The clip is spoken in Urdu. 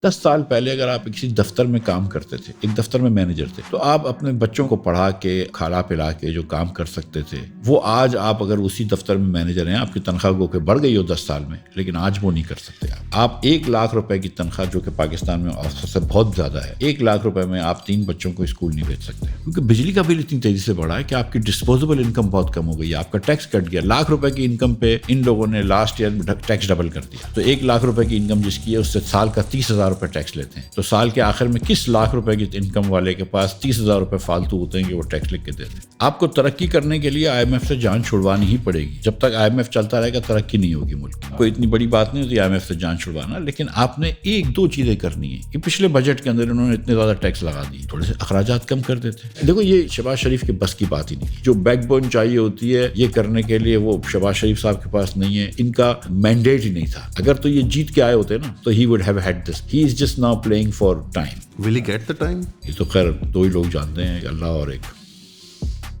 10 سال پہلے اگر آپ کسی دفتر میں کام کرتے تھے، ایک دفتر میں مینیجر تھے، تو آپ اپنے بچوں کو پڑھا کے کھالا پلا کے جو کام کر سکتے تھے، وہ آج آپ اگر اسی دفتر میں مینیجر ہیں، آپ کی تنخواہ گو کہ بڑھ گئی ہو 10 سال میں، لیکن آج وہ نہیں کر سکتے. آپ 1 لاکھ روپے کی تنخواہ، جو کہ پاکستان میں اوسط سے بہت زیادہ ہے، 1 لاکھ روپے میں آپ 3 بچوں کو اسکول نہیں بھیج سکتے، کیونکہ بجلی کا بل اتنی تیزی سے بڑھا ہے کہ آپ کی ڈسپوزیبل انکم بہت کم ہو گئی ہے. آپ کا ٹیکس کٹ گیا. لاکھ روپے کی انکم پہ ان لوگوں نے لاسٹ ایئر ٹیکس ڈبل کر دیا. تو 1 لاکھ روپے کی انکم جس کی ہے، اس سے سال کا 30,000 روپے ٹیکس لیتے ہیں. تو سال کے آخر میں کس لاکھ روپے کی انکم والے کے پاس 30,000 روپے فالتو ہوتے ہیں کہ وہ ٹیکس لکھ کے دیتے ہیں؟ آپ کو ترقی کرنے کے لیے IMF سے جان چھڑوانی ہی پڑے گی. جب تک IMF چلتا رہے گا، ترقی نہیں ہوگی ملک کی. کوئی اتنی بڑی بات نہیں ہوتی IMF سے جان چھڑوانا، لیکن آپ نے 1-2 چیزیں کرنی ہیں. کہ پچھلے بجٹ کے اندر انہوں نے اتنے زیادہ ٹیکس لگا دی، تھوڑے سے اخراجات کم کر دیتے. دیکھو، یہ شہباز شریف کے بس کی بات ہی نہیں. جو بیک بون چاہیے ہوتی ہے یہ کرنے کے لیے، وہ شہباز شریف صاحب کے پاس نہیں ہے. ان کا مینڈیٹ ہی نہیں تھا. اگر تو یہ جیت کے آئے ہوتے نا، تو he would have had this. He is just now playing for time. Will he get the time? یہ تو خیر 2 ہی لوگ جانتے ہیں، اللہ اور ایک.